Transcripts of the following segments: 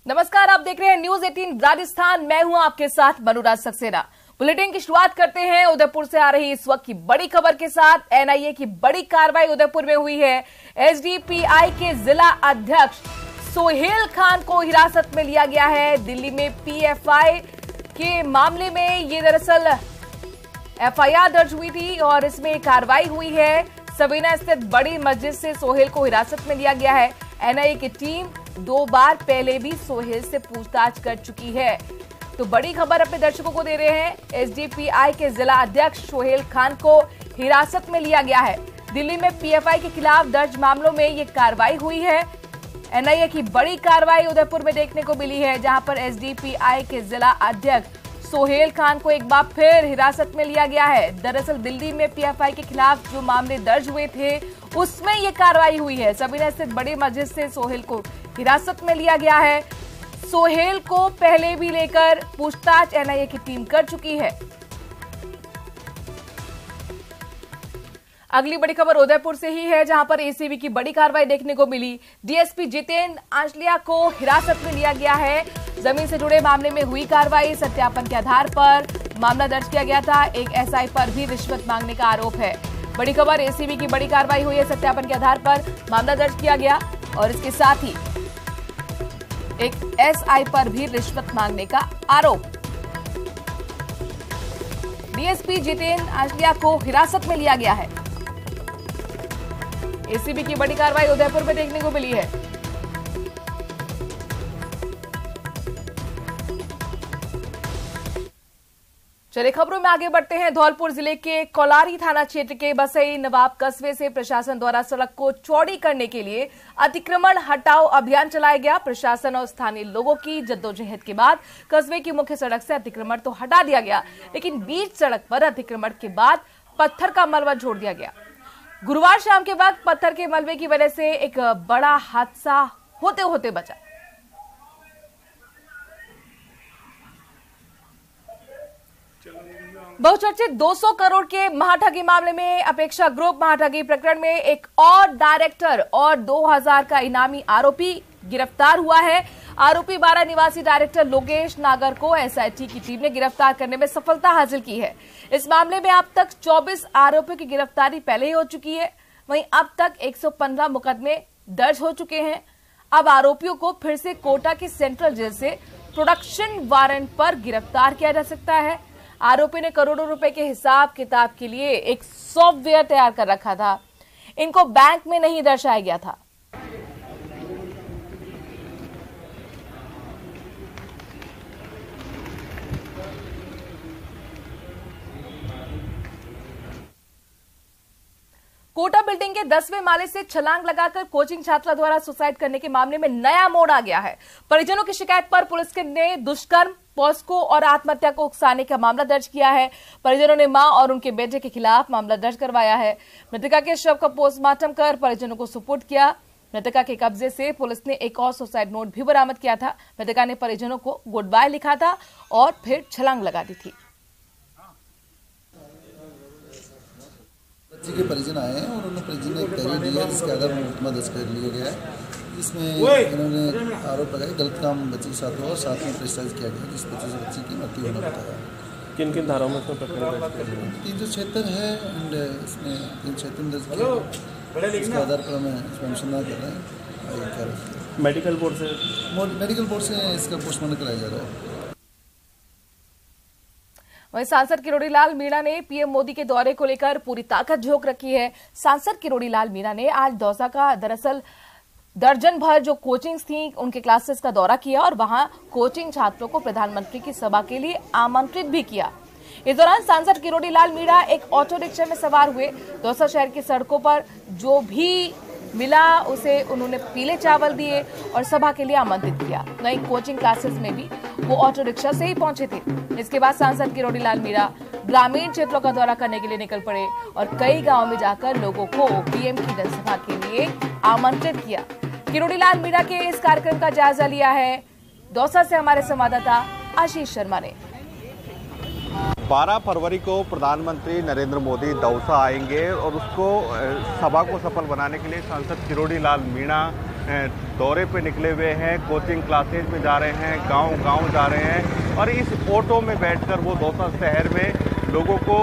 नमस्कार, आप देख रहे हैं न्यूज 18 राजस्थान। मैं हूं आपके साथ मनुराज सक्सेना। बुलेटिन की शुरुआत करते हैं उदयपुर से आ रही इस वक्त की बड़ी खबर के साथ। एनआईए की बड़ी कार्रवाई उदयपुर में हुई है। एसडीपीआई के जिला अध्यक्ष सोहेल खान को हिरासत में लिया गया है। दिल्ली में पीएफआई के मामले में ये दरअसल एफआईआर दर्ज हुई थी और इसमें कार्रवाई हुई है। सबीना स्थित बड़ी मस्जिद से सोहेल को हिरासत में लिया गया है। एनआईए की टीम 2 बार पहले भी सोहेल से पूछताछ कर चुकी है। तो बड़ी खबर अपने दर्शकों को दे रहे हैं। एसडीपीआई के जिला अध्यक्ष सोहेल खान को हिरासत में लिया गया है। दिल्ली में पीएफआई के खिलाफ दर्ज मामलों में ये कार्रवाई हुई है। एनआईए की बड़ी कार्रवाई उदयपुर में देखने को मिली है, जहां पर एसडीपीआई के जिला अध्यक्ष सोहेल खान को एक बार फिर हिरासत में लिया गया है। दरअसल दिल्ली में पीएफआई के खिलाफ जो मामले दर्ज हुए थे उसमें ये कार्रवाई हुई है। सबीना स्थित बड़ी मस्जिद से सोहेल को हिरासत में लिया गया है। सोहेल को पहले भी लेकर पूछताछ एनआईए की टीम कर चुकी है। अगली बड़ी खबर उदयपुर से ही है, जहां पर एसीबी की बड़ी कार्रवाई देखने को मिली। डीएसपी जितेंद्र आंचलिया को हिरासत में लिया गया है। जमीन से जुड़े मामले में हुई कार्रवाई। सत्यापन के आधार पर मामला दर्ज किया गया था। एक एसआई पर भी रिश्वत मांगने का आरोप है। बड़ी खबर, एसीबी की बड़ी कार्रवाई हुई है। सत्यापन के आधार पर मामला दर्ज किया गया और इसके साथ ही एक एसआई पर भी रिश्वत मांगने का आरोप। डीएसपी जितेंद्र आंचलिया को हिरासत में लिया गया है। एसीबी की बड़ी कार्रवाई उदयपुर में देखने को मिली है। चलिए खबरों में आगे बढ़ते हैं। धौलपुर जिले के कोलारी थाना क्षेत्र के बसई नवाब कस्बे से प्रशासन द्वारा सड़क को चौड़ी करने के लिए अतिक्रमण हटाओ अभियान चलाया गया। प्रशासन और स्थानीय लोगों की जद्दोजहद के बाद कस्बे की मुख्य सड़क से अतिक्रमण तो हटा दिया गया, लेकिन बीच सड़क पर अतिक्रमण के बाद पत्थर का मलबा छोड़ दिया गया। गुरुवार शाम के वक्त पत्थर के मलबे की वजह से एक बड़ा हादसा होते होते बचा। बहुचर्चित 200 करोड़ के महाठगी मामले में अपेक्षा ग्रुप महाठगी प्रकरण में एक और डायरेक्टर और 2000 का इनामी आरोपी गिरफ्तार हुआ है। आरोपी 12 निवासी डायरेक्टर लोकेश नागर को एसआईटी की टीम ने गिरफ्तार करने में सफलता हासिल की है। इस मामले में अब तक 24 आरोपियों की गिरफ्तारी पहले ही हो चुकी है। वहीं अब तक 115 मुकदमे दर्ज हो चुके हैं। अब आरोपियों को फिर से कोटा की सेंट्रल जेल से प्रोडक्शन वारंट पर गिरफ्तार किया जा सकता है। आरोपी ने करोड़ों रुपए के हिसाब किताब के लिए एक सॉफ्टवेयर तैयार कर रखा था। इनको बैंक में नहीं दर्शाया गया था। कोटा बिल्डिंग के 10वें माले से छलांग लगाकर कोचिंग छात्रा द्वारा सुसाइड करने के मामले में नया मोड़ आ गया है। परिजनों की शिकायत पर पुलिस ने दुष्कर्म, पॉस्को और आत्महत्या को उकसाने का मामला दर्ज किया है। परिजनों ने मां और उनके बेटे के खिलाफ मामला दर्ज करवाया है। मृतका के शव का पोस्टमार्टम कर परिजनों को सुपुर्द किया। मृतका के कब्जे से पुलिस ने एक और सुसाइड नोट भी बरामद किया था। मृतका ने परिजनों को गुड बाय लिखा था और फिर छलांग लगा दी थी। बच्चे के परिजन आए हैं और उन्होंने परिजन ने एक तहरीर दी है, जिसके आधार पर मुकदमा दर्ज कर लिया गया है। इसमें इन्होंने आरोप लगाया गलत काम बच्चे के साथ हुआ और साथ में प्रेशराइज किया गया, जिस वजह से बच्चे की मृत्यु होना बताया। किन किन धाराओं में प्रकरण दर्ज किया गया? 376 है एंड इसमें 376 में दर्ज किया। इसके आधार पर हमें अनुसंधान कर रहे हैं। मेडिकल बोर्ड से इसका पोस्टमार्टम कराया जा रहा है। वहीं सांसद किरोड़ीलाल मीणा ने पीएम मोदी के दौरे को लेकर पूरी ताकत झोंक रखी है। सांसद किरोड़ीलाल मीणा ने आज दौसा का दरअसल दर्जन भर जो कोचिंग्स थी उनके क्लासेस का दौरा किया और वहां कोचिंग छात्रों को प्रधानमंत्री की सभा के लिए आमंत्रित भी किया। इस दौरान सांसद किरोड़ीलाल मीणा एक ऑटो रिक्शा में सवार हुए। दौसा शहर की सड़कों पर जो भी मिला उसे उन्होंने पीले चावल दिए और सभा के लिए आमंत्रित किया। वहीं कोचिंग क्लासेस में भी वो ऑटो रिक्शा से ही पहुंचे थे। इसके बाद सांसद किरोड़ीलाल मीणा ग्रामीण क्षेत्रों का दौरा करने के लिए निकल पड़े और कई गांवों में जाकर लोगों को पीएम की जनसभा के लिए आमंत्रित किया। किरोड़ीलाल मीणा के इस कार्यक्रम का जायजा लिया है दौसा से हमारे संवाददाता आशीष शर्मा ने। 12 फरवरी को प्रधानमंत्री नरेंद्र मोदी दौसा आएंगे और उसको सभा को सफल बनाने के लिए सांसद किरोड़ीलाल मीणा दौरे पे निकले हुए हैं, कोचिंग क्लासेज में जा रहे हैं, गांव जा रहे हैं और इस ऑटो में बैठकर वो दौसा शहर में लोगों को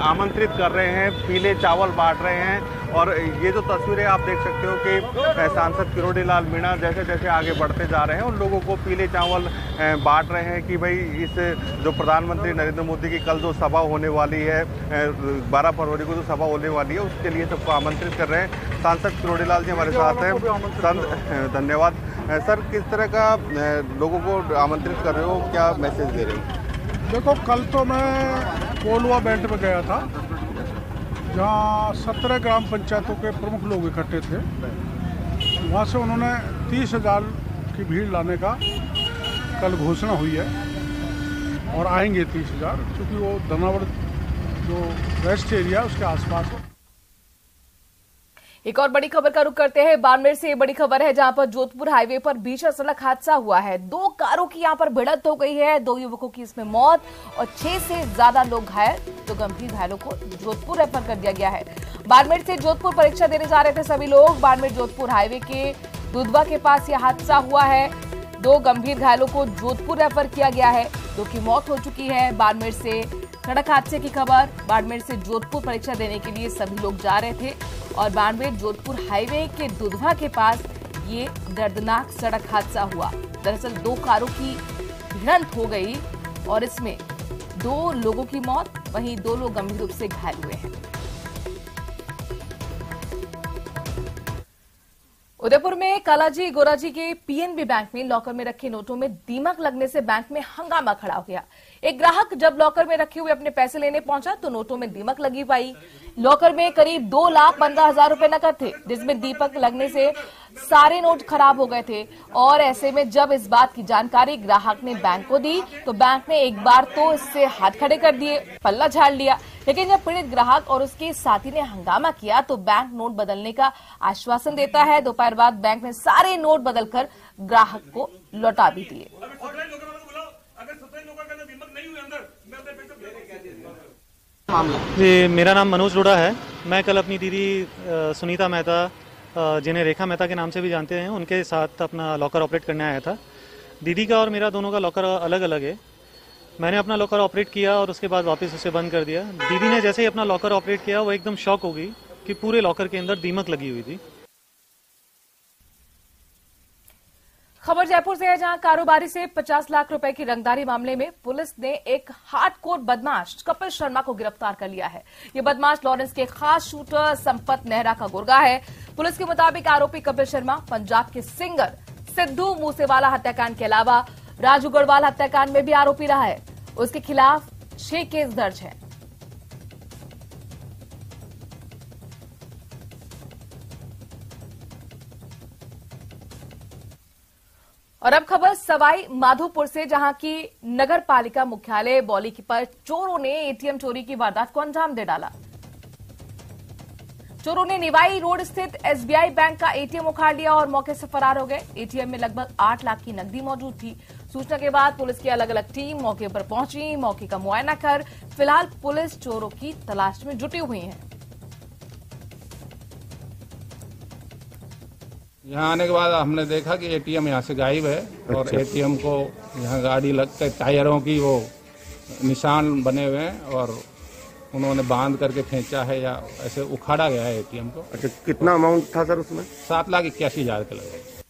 आमंत्रित कर रहे हैं, पीले चावल बांट रहे हैं। और ये जो तस्वीरें आप देख सकते हो कि सांसद किरोड़ी लाल मीणा जैसे जैसे आगे बढ़ते जा रहे हैं उन लोगों को पीले चावल बांट रहे हैं कि भाई इस जो प्रधानमंत्री नरेंद्र मोदी की कल जो सभा होने वाली है 12 फरवरी को जो सभा होने वाली है उसके लिए सबको आमंत्रित कर रहे हैं। सांसद किरोड़ी लाल जी हमारे साथ हैं। धन्यवाद सर। किस तरह का लोगों को आमंत्रित कर रहे हो, क्या मैसेज दे रहे हो? देखो, कल तो मैं कोलवा बेल्ट में गया था जहाँ 17 ग्राम पंचायतों के प्रमुख लोग इकट्ठे थे। वहाँ से उन्होंने 30,000 की भीड़ लाने का कल घोषणा हुई है और आएंगे 30,000, क्योंकि वो धनावड़ जो वेस्ट एरिया उसके आसपास है। एक और बड़ी खबर का रुख करते हैं। बाड़मेर से ये बड़ी खबर है जहां पर जोधपुर हाईवे पर भीषण सड़क हादसा हुआ है। 2 कारों की यहां पर भिड़ंत हो गई है। 2 युवकों की इसमें मौत और 6 से ज्यादा लोग घायल, तो गंभीर घायलों को जोधपुर रेफर कर दिया गया है। बाड़मेर से जोधपुर परीक्षा देने जा रहे थे सभी लोग। बाड़मेर जोधपुर हाईवे के दुधवा के पास यह हादसा हुआ है। 2 गंभीर घायलों को जोधपुर रेफर किया गया है। 2 की मौत हो चुकी है। बाड़मेर से सड़क हादसे की खबर। बाड़मेर से जोधपुर परीक्षा देने के लिए सभी लोग जा रहे थे और बाड़मेर जोधपुर हाईवे के दुधवा के पास ये दर्दनाक सड़क हादसा हुआ। दरअसल 2 कारों की भिड़ंत हो गई और इसमें 2 लोगों की मौत, वहीं 2 लोग गंभीर रूप से घायल हुए हैं। उदयपुर में कालाजी गोराजी के पीएनबी बैंक में लॉकर में रखे नोटों में दीमक लगने से बैंक में हंगामा खड़ा हो गया। एक ग्राहक जब लॉकर में रखे हुए अपने पैसे लेने पहुंचा तो नोटों में दीमक लगी पाई। लॉकर में करीब 2,15,000 रुपए नकद थे, जिसमें दीमक लगने से सारे नोट खराब हो गए थे। और ऐसे में जब इस बात की जानकारी ग्राहक ने बैंक को दी तो बैंक ने एक बार तो इससे हाथ खड़े कर दिए, पल्ला झाड़ लिया। लेकिन जब पीड़ित ग्राहक और उसके साथी ने हंगामा किया तो बैंक नोट बदलने का आश्वासन देता है। दोपहर बाद बैंक ने सारे नोट बदलकर ग्राहक को लौटा भी दिए। जी, मेरा नाम मनोज रोड़ा है। मैं कल अपनी दीदी सुनीता मेहता, जिन्हें रेखा मेहता के नाम से भी जानते हैं, उनके साथ अपना लॉकर ऑपरेट करने आया था। दीदी का और मेरा दोनों का लॉकर अलग अलग है। मैंने अपना लॉकर ऑपरेट किया और उसके बाद वापस उसे बंद कर दिया। दीदी ने जैसे ही अपना लॉकर ऑपरेट किया वो एकदम शॉक हो गई कि पूरे लॉकर के अंदर दीमक लगी हुई थी। खबर जयपुर से है जहां कारोबारी से 50 लाख रुपए की रंगदारी मामले में पुलिस ने एक हार्डकोर बदमाश कपिल शर्मा को गिरफ्तार कर लिया है। ये बदमाश लॉरेंस के खास शूटर संपत नेहरा का गुर्गा है। पुलिस के मुताबिक आरोपी कपिल शर्मा पंजाब के सिंगर सिद्धू मूसेवाला हत्याकांड के अलावा राजू गढ़वाल हत्याकांड में भी आरोपी रहा है। उसके खिलाफ 6 केस दर्ज है। और अब खबर सवाई माधोपुर से, जहां की नगर पालिका मुख्यालय बौली पर चोरों ने एटीएम चोरी की वारदात को अंजाम दे डाला। चोरों ने निवाई रोड स्थित एसबीआई बैंक का एटीएम उखाड़ लिया और मौके से फरार हो गए। एटीएम में लगभग 8 लाख की नकदी मौजूद थी। सूचना के बाद पुलिस की अलग अलग टीम मौके पर पहुंची, मौके का मुआयना कर फिलहाल पुलिस चोरों की तलाश में जुटी हुई है। यहाँ आने के बाद हमने देखा कि एटीएम यहाँ से गायब है और एटीएम को यहाँ गाड़ी लगकर टायरों की वो निशान बने हुए हैं और उन्होंने बांध करके खींचा है या ऐसे उखाड़ा गया है एटीएम को। अच्छा, कितना अमाउंट था सर उसमें? 7,81,000 के लगभग।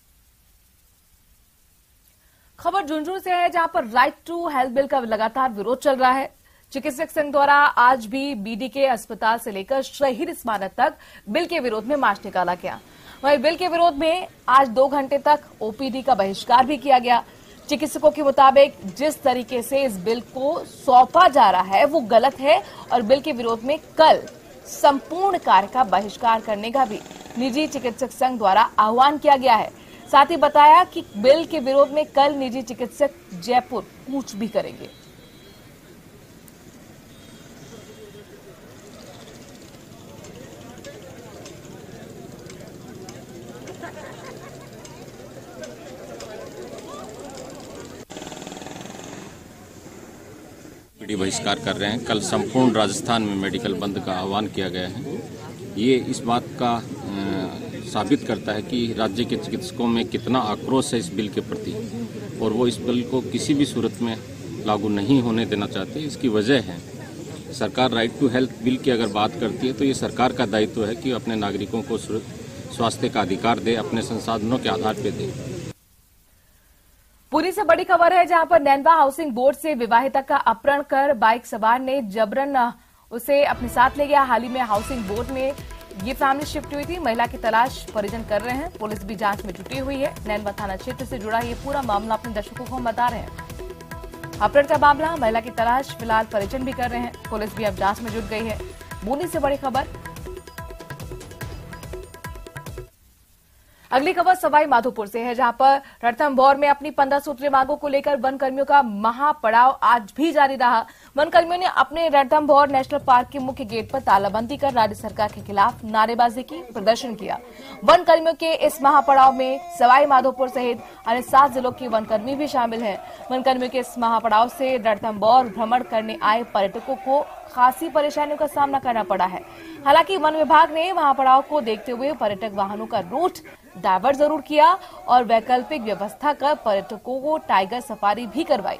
खबर झुंझुनू से है जहां पर राइट टू हेल्थ बिल का लगातार विरोध चल रहा है। चिकित्सक संघ द्वारा आज भी बीडीके अस्पताल से लेकर शहीद स्मारक तक बिल के विरोध में मार्च निकाला गया। वहीं बिल के विरोध में आज 2 घंटे तक ओपीडी का बहिष्कार भी किया गया। चिकित्सकों के मुताबिक जिस तरीके से इस बिल को सौंपा जा रहा है वो गलत है और बिल के विरोध में कल संपूर्ण कार्य का बहिष्कार करने का भी निजी चिकित्सक संघ द्वारा आह्वान किया गया है। साथ ही बताया कि बिल के विरोध में कल निजी चिकित्सक जयपुर कूच भी करेंगे। बहिष्कार कर रहे हैं। कल संपूर्ण राजस्थान में मेडिकल बंद का आह्वान किया गया है। ये इस बात का साबित करता है कि राज्य के चिकित्सकों में कितना आक्रोश है इस बिल के प्रति और वो इस बिल को किसी भी सूरत में लागू नहीं होने देना चाहते। इसकी वजह है सरकार राइट टू हेल्थ बिल की अगर बात करती है तो ये सरकार का दायित्व है कि अपने नागरिकों को स्वास्थ्य का अधिकार दे, अपने संसाधनों के आधार पर दे। पुरी से बड़ी खबर है जहां पर नैनवा हाउसिंग बोर्ड से विवाहिता का अपहरण कर बाइक सवार ने जबरन उसे अपने साथ ले गया। हाल ही में हाउसिंग बोर्ड में ये फैमिली शिफ्ट हुई थी। महिला की तलाश परिजन कर रहे हैं। पुलिस भी जांच में जुटी हुई है। नैनवा थाना क्षेत्र से जुड़ा ये पूरा मामला अपने दर्शकों को हम बता रहे हैं। अपहरण का मामला, महिला की तलाश फिलहाल परिजन भी कर रहे हैं। पुलिस भी अब जांच में जुट गई है। बूंदी से बड़ी खबर। अगली खबर सवाई माधोपुर से है जहां पर रणथंभौर में अपनी 15 सूत्रीय मांगों को लेकर वन कर्मियों का महापड़ाव आज भी जारी रहा। वन कर्मियों ने अपने रणथंभौर नेशनल पार्क के मुख्य गेट पर तालाबंदी कर राज्य सरकार के खिलाफ नारेबाजी की, प्रदर्शन किया। वन कर्मियों के इस महापड़ाव में सवाई माधोपुर सहित अन्य 7 जिलों के वन कर्मी भी शामिल हैं। वन कर्मियों के इस महापड़ाव से रणथंभौर भ्रमण करने आए पर्यटकों को खासी परेशानियों का सामना करना पड़ा है। हालांकि वन विभाग ने महापड़ाव को देखते हुए पर्यटक वाहनों का रूट डायवर्ट जरूर किया और वैकल्पिक व्यवस्था कर पर्यटकों को टाइगर सफारी भी करवाई।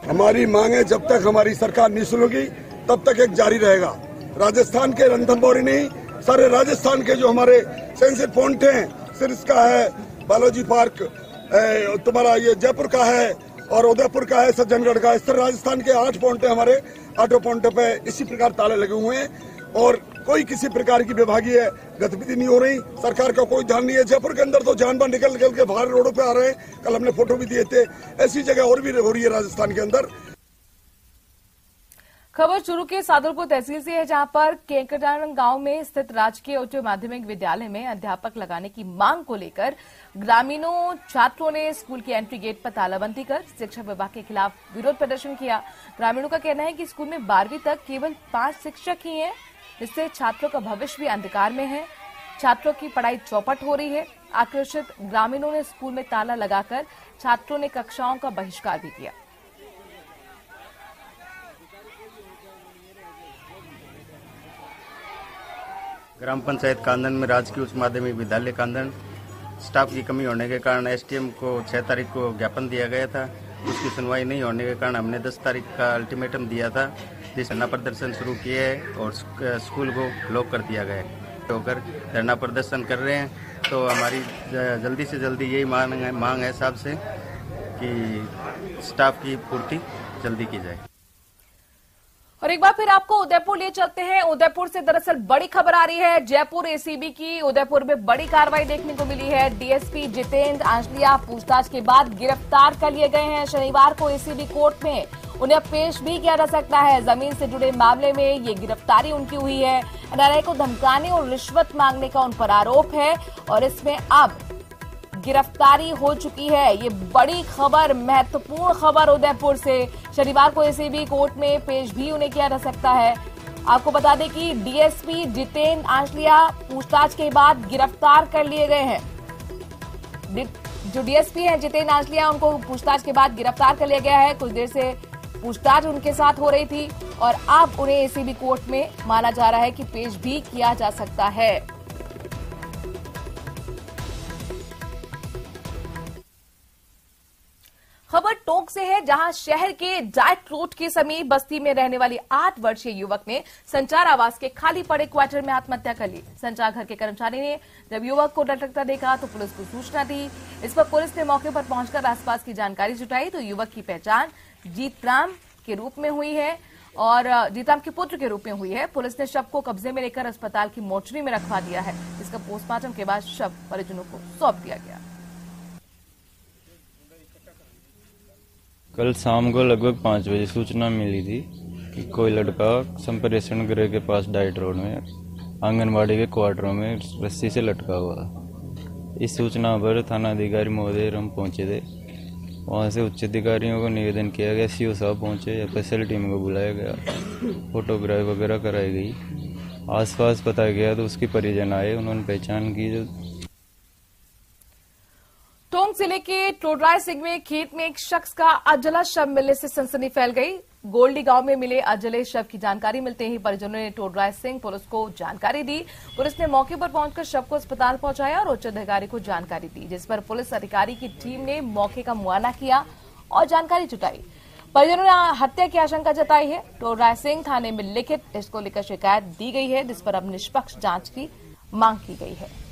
हमारी मांगे जब तक हमारी सरकार नहीं सुनेगी तब तक एक जारी रहेगा। राजस्थान के रणथंभौर नहीं, सारे राजस्थान के जो हमारे सेंसिटिव पॉइंट हैं, सिरसा है, बालाजी पार्क, तुम्हारा ये जयपुर का है और उदयपुर का है, सज्जनगढ़ का, इस तरह राजस्थान के 8 पॉइंट है हमारे। 8 पॉइंट पे इसी प्रकार ताले लगे हुए हैं और कोई किसी प्रकार की विभागीय गतिविधि नहीं हो रही। सरकार का कोई ध्यान नहीं है। जयपुर के अंदर तो जानवर निकल के बाहर रोडों पे आ रहे हैं। कल हमने फोटो भी दिए थे। ऐसी जगह और भी हो रही है राजस्थान के अंदर। खबर चूरू के सादुलपुर तहसील से है जहां पर केंकटान गांव में स्थित राजकीय उच्च माध्यमिक विद्यालय में अध्यापक लगाने की मांग को लेकर ग्रामीणों छात्रों ने स्कूल की एंट्री गेट पर तालाबंदी कर शिक्षा विभाग के खिलाफ विरोध प्रदर्शन किया। ग्रामीणों का कहना है कि स्कूल में 12वीं तक केवल 5 शिक्षक ही हैं, जिससे छात्रों का भविष्य भी अंधकार में है। छात्रों की पढ़ाई चौपट हो रही है। आक्रोशित ग्रामीणों ने स्कूल में ताला लगाकर छात्रों ने कक्षाओं का बहिष्कार भी किया। ग्राम पंचायत कांदन में राजकीय उच्च माध्यमिक विद्यालय कांदन स्टाफ की कमी होने के कारण एसडीएम को 6 तारीख को ज्ञापन दिया गया था। उसकी सुनवाई नहीं होने के कारण हमने 10 तारीख का अल्टीमेटम दिया था, जिस धरना प्रदर्शन शुरू किए है और स्कूल को लॉक कर दिया गया है। होकर धरना प्रदर्शन कर रहे हैं। तो हमारी जल्दी से जल्दी यही मांग है साहब से कि स्टाफ की पूर्ति जल्दी की जाए। और एक बार फिर आपको उदयपुर ले चलते हैं। उदयपुर से दरअसल बड़ी खबर आ रही है। जयपुर एसीबी की उदयपुर में बड़ी कार्रवाई देखने को मिली है। डीएसपी जितेंद्र आंचलिया पूछताछ के बाद गिरफ्तार कर लिए गए हैं। शनिवार को एसीबी कोर्ट में उन्हें पेश भी किया जा सकता है। जमीन से जुड़े मामले में ये गिरफ्तारी उनकी हुई है। एनआरआई को धमकाने और रिश्वत मांगने का उन पर आरोप है और इसमें अब गिरफ्तारी हो चुकी है। ये बड़ी खबर, महत्वपूर्ण खबर उदयपुर से। शनिवार को एसीबी कोर्ट में पेश भी उन्हें किया जा सकता है। आपको बता दें कि डीएसपी जितेंद्र आंचलिया पूछताछ के बाद गिरफ्तार कर लिए गए हैं। जो डीएसपी हैं जितेंद्र आंचलिया, उनको पूछताछ के बाद गिरफ्तार कर लिया गया है। कुछ देर से पूछताछ उनके साथ हो रही थी और अब उन्हें एसीबी कोर्ट में माना जा रहा है कि पेश भी किया जा सकता है। खबर टोंक से है जहां शहर के डाइट रोड के समीप बस्ती में रहने वाली 8 वर्षीय युवक ने संचार आवास के खाली पड़े क्वार्टर में आत्महत्या कर ली। संचार घर के कर्मचारी ने जब युवक को लटकता देखा तो पुलिस को सूचना दी। इस पर पुलिस ने मौके पर पहुंचकर आसपास की जानकारी जुटाई तो युवक की पहचान जीतराम के रूप में हुई है और जीतराम के पुत्र के रूप में हुई है। पुलिस ने शव को कब्जे में लेकर अस्पताल की मोर्चरी में रखवा दिया है। इसका पोस्टमार्टम के बाद शव परिजनों को सौंप दिया गया। कल शाम को लगभग 5 बजे सूचना मिली थी कि कोई लड़का संप्रेषण गृह के पास डाइट रोड में आंगनबाड़ी के क्वार्टरों में रस्सी से लटका हुआ। इस सूचना पर थाना अधिकारी महोदय हम पहुंचे थे। वहां से उच्च अधिकारियों को निवेदन किया गया। सीओ साहब पहुंचे, एफएसएल टीम को बुलाया गया, फोटोग्राफी वगैरह कराई गई। आसपास पता गया तो उसकी परिजन आए, उन्होंने पहचान की। जो टोंक जिले के टोडराय सिंह में खेत में एक शख्स का अधजला शव मिलने से सनसनी फैल गई। गोल्डी गांव में मिले अजले शव की जानकारी मिलते ही परिजनों ने टोडराय सिंह पुलिस को जानकारी दी। पुलिस ने मौके पर पहुंचकर शव को अस्पताल पहुंचाया और उच्च अधिकारी को जानकारी दी, जिस पर पुलिस अधिकारी की टीम ने मौके का मुआयना किया और जानकारी जुटाई। परिजनों ने हत्या की आशंका जताई है। टोडराय सिंह थाने में लिखित इसको लेकर शिकायत दी गई है, जिस पर अब निष्पक्ष जांच की मांग की गई है।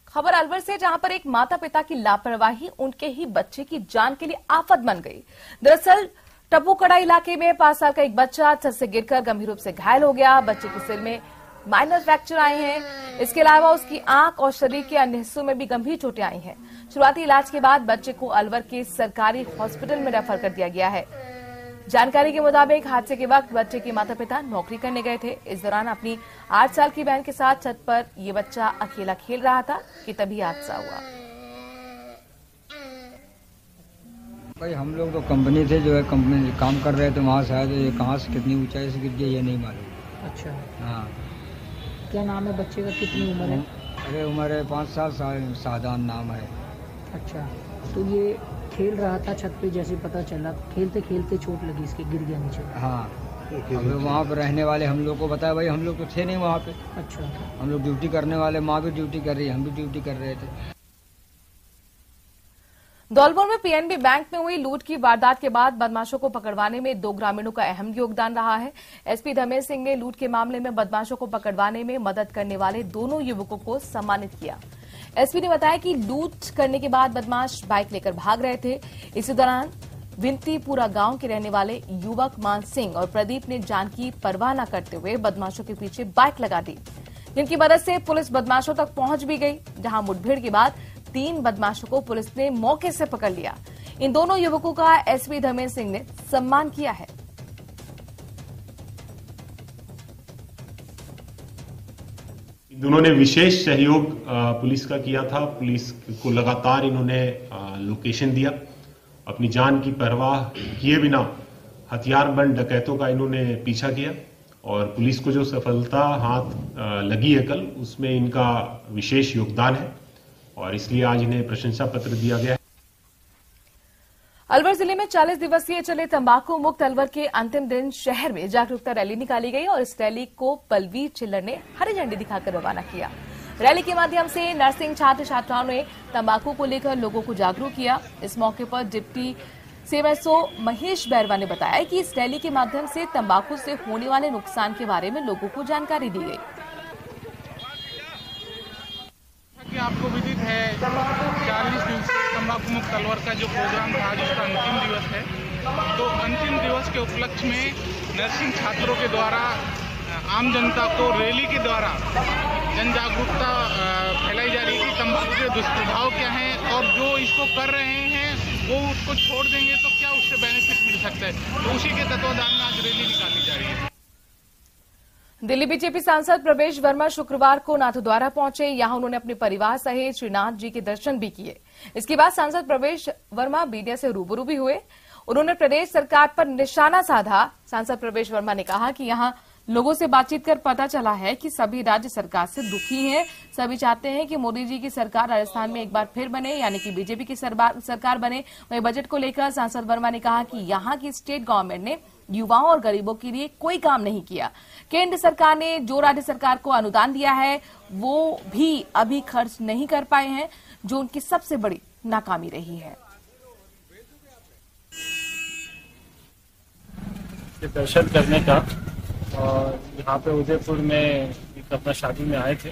खबर अलवर से, जहां पर एक माता पिता की लापरवाही उनके ही बच्चे की जान के लिए आफत बन गई। दरअसल टप्पूकड़ा इलाके में 5 साल का एक बच्चा छत से गिरकर गंभीर रूप से घायल हो गया। बच्चे के सिर में माइनर फ्रैक्चर आए हैं। इसके अलावा उसकी आंख और शरीर के अन्य हिस्सों में भी गंभीर चोटें आई हैं। शुरुआती इलाज के बाद बच्चे को अलवर के सरकारी हॉस्पिटल में रेफर कर दिया गया है। जानकारी के मुताबिक हादसे के वक्त बच्चे के माता पिता नौकरी करने गए थे। इस दौरान अपनी 8 साल की बहन के साथ छत पर ये बच्चा अकेला खेल रहा था कि तभी हादसा हुआ। भाई हम लोग तो कंपनी थे, जो है कंपनी काम कर रहे थे, वहाँ शायद ये कहाँ से कितनी ऊंचाई से गिर गया ये नहीं मालूम। अच्छा, हाँ। क्या नाम है बच्चे का, कितनी उम्र है? अरे उम्र है 5 साल, सादान नाम है। अच्छा, तो ये खेल रहा था छत पे, जैसे पता चला खेलते खेलते चोट लगी, इसके गिर गया नीचे। हाँ, अब वहाँ पर रहने वाले हम लोग को बताया, भाई हम लोग तो थे नहीं वहाँ पे। अच्छा, हम लोग ड्यूटी करने वाले, माँ भी ड्यूटी कर रही है, हम भी ड्यूटी कर रहे थे। धौलपुर में पीएनबी बैंक में हुई लूट की वारदात के बाद बदमाशों को पकड़वाने में 2 ग्रामीणों का अहम योगदान रहा है। एसपी धर्मेश सिंह ने लूट के मामले में बदमाशों को पकड़वाने में मदद करने वाले दोनों युवकों को सम्मानित किया। एसपी ने बताया कि लूट करने के बाद बदमाश बाइक लेकर भाग रहे थे। इसी दौरान विंतीपुरा गांव के रहने वाले युवक मान सिंह और प्रदीप ने जान की परवाह न करते हुए बदमाशों के पीछे बाइक लगा दी, जिनकी मदद से पुलिस बदमाशों तक पहुंच भी गई, जहां मुठभेड़ के बाद 3 बदमाशों को पुलिस ने मौके से पकड़ लिया। इन दोनों युवकों का एसपी धर्मेश सिंह ने सम्मान किया है। दोनों ने विशेष सहयोग पुलिस का किया था। पुलिस को लगातार इन्होंने लोकेशन दिया, अपनी जान की परवाह किए बिना हथियारबंद डकैतों का इन्होंने पीछा किया और पुलिस को जो सफलता हाथ लगी है कल, उसमें इनका विशेष योगदान है और इसलिए आज इन्हें प्रशंसा पत्र दिया गया है। अलवर जिले में 40 दिवसीय चले तंबाकू मुक्त अलवर के अंतिम दिन शहर में जागरूकता रैली निकाली गई और इस रैली को बलवीर चिल्लर ने हरी झंडी दिखाकर रवाना किया। रैली के माध्यम से नर्सिंग छात्र छात्राओं ने तंबाकू को लेकर लोगों को जागरूक किया। इस मौके पर डिप्टी सीएमएसओ महेश बैरवा ने बताया कि इस रैली के माध्यम से तंबाकू से होने वाले नुकसान के बारे में लोगों को जानकारी दी गई। आपको विदित है 40 दिवसीय तंबाकू मुक्त अलवर का जो प्रोग्राम था, जिसका अंतिम दिवस है, तो अंतिम दिवस के उपलक्ष्य में नर्सिंग छात्रों के द्वारा आम जनता को रैली के द्वारा जन जागरूकता फैलाई जा रही है कि तंबाकू के दुष्प्रभाव क्या हैं और जो इसको कर रहे हैं वो उसको छोड़ देंगे तो क्या उससे बेनिफिट मिल सकता है। तो उसी के तत्वाधान में आज रैली निकाली जा रही है। दिल्ली बीजेपी सांसद प्रवेश वर्मा शुक्रवार को नाथद्वारा पहुंचे। यहां उन्होंने अपने परिवार सहित श्रीनाथ जी के दर्शन भी किए। इसके बाद सांसद प्रवेश वर्मा मीडिया से रूबरू भी हुए। उन्होंने प्रदेश सरकार पर निशाना साधा। सांसद प्रवेश वर्मा ने कहा कि यहां लोगों से बातचीत कर पता चला है कि सभी राज्य सरकार से दुखी हैं। सभी चाहते हैं कि मोदी जी की सरकार राजस्थान में एक बार फिर बने, यानी कि बीजेपी की सरकार बने। वहीं बजट को लेकर सांसद वर्मा ने कहा कि यहां की स्टेट गवर्नमेंट ने युवाओं और गरीबों के लिए कोई काम नहीं किया। केंद्र सरकार ने जो राज्य सरकार को अनुदान दिया है वो भी अभी खर्च नहीं कर पाए हैं, जो उनकी सबसे बड़ी नाकामी रही है। दर्शन करने का और यहाँ पे उदयपुर में एक अपना शादी में आए थे,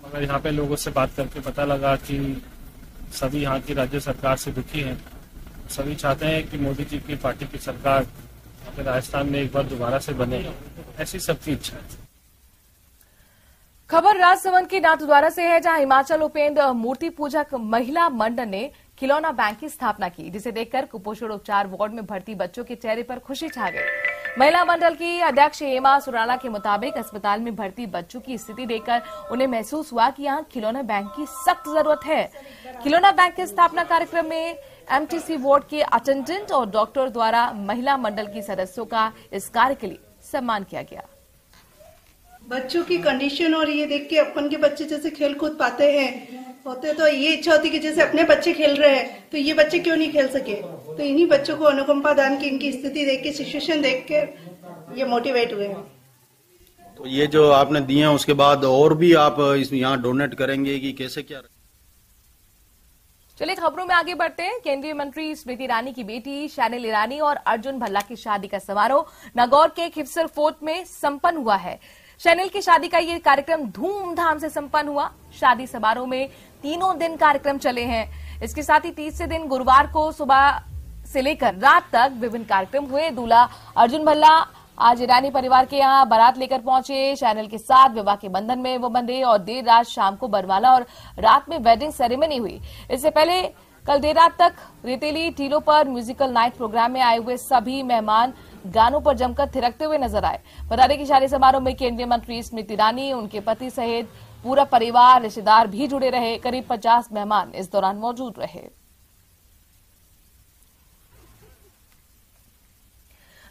मगर यहाँ पे लोगों से बात करके पता लगा कि सभी यहाँ की राज्य सरकार से दुखी हैं। सभी चाहते हैं कि मोदी जी की पार्टी की सरकार राजस्थान में एक बार दोबारा से बने, ऐसी सबकी इच्छा है। खबर राजसमंद की नाथद्वारा से है, जहां हिमाचल उपेंद्र मूर्ति पूजक महिला मंडल ने खिलौना बैंक की स्थापना की, जिसे देखकर कुपोषण उपचार वार्ड में भर्ती बच्चों के चेहरे पर खुशी छा गई। महिला मंडल की अध्यक्ष हेमा सुराणा के मुताबिक अस्पताल में भर्ती बच्चों की स्थिति देखकर उन्हें महसूस हुआ कि यहां खिलौना बैंक की सख्त जरूरत है। खिलौना बैंक के स्थापना कार्यक्रम में एमटीसी वार्ड के अटेंडेंट और डॉक्टर द्वारा महिला मंडल की सदस्यों का इस कार्य के लिए सम्मान किया गया। बच्चों की कंडीशन और ये देख के अपन के बच्चे जैसे खेल कूद पाते हैं होते तो ये इच्छा होती कि जैसे अपने बच्चे खेल रहे हैं तो ये बच्चे क्यों नहीं खेल सके। तो इन्हीं बच्चों को अनुकंपा दान की इनकी स्थिति देख के, सिचुएशन देख के ये मोटिवेट हुए हैं। तो ये जो आपने दिए हैं उसके बाद और भी आप यहाँ डोनेट करेंगे कि कैसे क्या? चलिए खबरों में आगे बढ़ते हैं। केंद्रीय मंत्री स्मृति ईरानी की बेटी शैनिल ईरानी और अर्जुन भल्ला की शादी का समारोह नागौर के खिवसर फोर्ट में संपन्न हुआ है। शैनिल की शादी का ये कार्यक्रम धूमधाम से संपन्न हुआ। शादी समारोह में 3 दिन कार्यक्रम चले हैं। इसके साथ ही तीसरे दिन गुरुवार को सुबह से लेकर रात तक विभिन्न कार्यक्रम हुए। दूल्हा अर्जुन भल्ला आज ईरानी परिवार के यहां बारात लेकर पहुंचे। शैनिल के साथ विवाह के बंधन में वो बंधे और देर रात शाम को बरमाला और रात में वेडिंग सेरेमनी हुई। इससे पहले कल देर रात तक रेतीली टीलों पर म्यूजिकल नाइट प्रोग्राम में आए हुए सभी मेहमान गानों पर जमकर थिरकते हुए नजर आए। बता दें कि शादी समारोह में केंद्रीय मंत्री स्मृति ईरानी, उनके पति सहित पूरा परिवार, रिश्तेदार भी जुड़े रहे। करीब 50 मेहमान इस दौरान मौजूद रहे।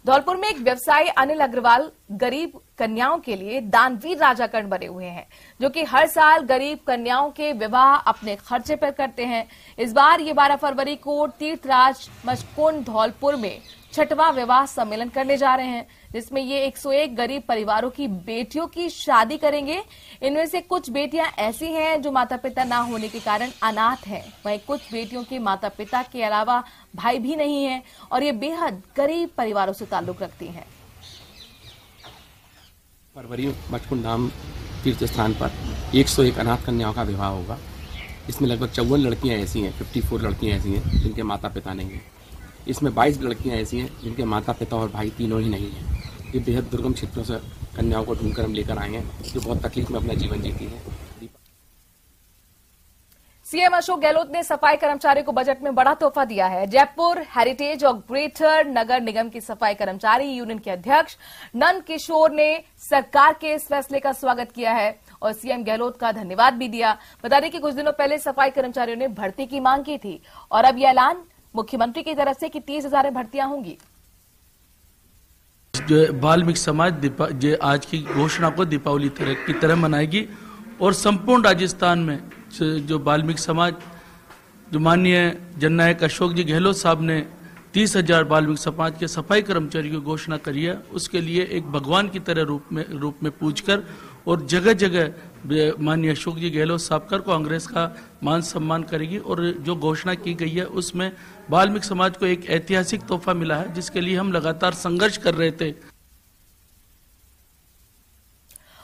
धौलपुर में एक व्यवसायी अनिल अग्रवाल गरीब कन्याओं के लिए दानवीर राजाकर्ण बने हुए हैं, जो कि हर साल गरीब कन्याओं के विवाह अपने खर्चे पर करते हैं। इस बार ये 12 फरवरी को तीर्थराज मचकुंड धौलपुर में 6वां विवाह सम्मेलन करने जा रहे हैं, जिसमें ये 101 गरीब परिवारों की बेटियों की शादी करेंगे। इनमें से कुछ बेटियां ऐसी हैं जो माता पिता ना होने के कारण अनाथ हैं, वहीं कुछ बेटियों के माता पिता के अलावा भाई भी नहीं है और ये बेहद गरीब परिवारों से ताल्लुक रखती हैं। फरवरी मचकुंड धाम तीर्थ स्थान पर 101 अनाथ कन्याओं का विवाह होगा। इसमें लगभग 54 लड़कियां ऐसी हैं, 54 लड़कियां ऐसी हैं जिनके माता पिता नहीं हैं। इसमें 22 लड़कियां ऐसी हैं जिनके माता पिता और भाई तीनों ही नहीं हैं। ये बेहद दुर्गम क्षेत्रों से कन्याओं को ढूंढकर हम लेकर आए हैं, जो बहुत तकलीफ में अपना जीवन जीती हैं। सीएम अशोक गहलोत ने सफाई कर्मचारियों को बजट में बड़ा तोहफा दिया है। जयपुर हेरिटेज और ग्रेटर नगर निगम की सफाई कर्मचारी यूनियन के अध्यक्ष नंद किशोर ने सरकार के इस फैसले का स्वागत किया है और सीएम गहलोत का धन्यवाद भी दिया। बता दें कि कुछ दिनों पहले सफाई कर्मचारियों ने भर्ती की मांग की थी और अब यह ऐलान मुख्यमंत्री की तरफ से कि 30,000 भर्तियां होंगी। जो वाल्मीकि समाज आज की घोषणा को दीपावली की तरह मनाएगी और संपूर्ण राजस्थान में जो वाल्मीकि समाज, जो माननीय जननायक अशोक जी गहलोत साहब ने 30,000 वाल्मीकि समाज के सफाई कर्मचारियों की घोषणा करी है, उसके लिए एक भगवान की तरह रूप में पूजकर और जगह जगह माननीय अशोक जी गहलोत साहब को कांग्रेस का मान सम्मान करेगी। और जो घोषणा की गई है उसमें वाल्मीकि समाज को एक ऐतिहासिक तोहफा मिला है, जिसके लिए हम लगातार संघर्ष कर रहे थे।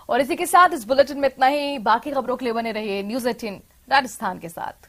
और इसी के साथ इस बुलेटिन में इतना ही। बाकी खबरों के लिए बने रहिए न्यूज़ 18 राजस्थान के साथ।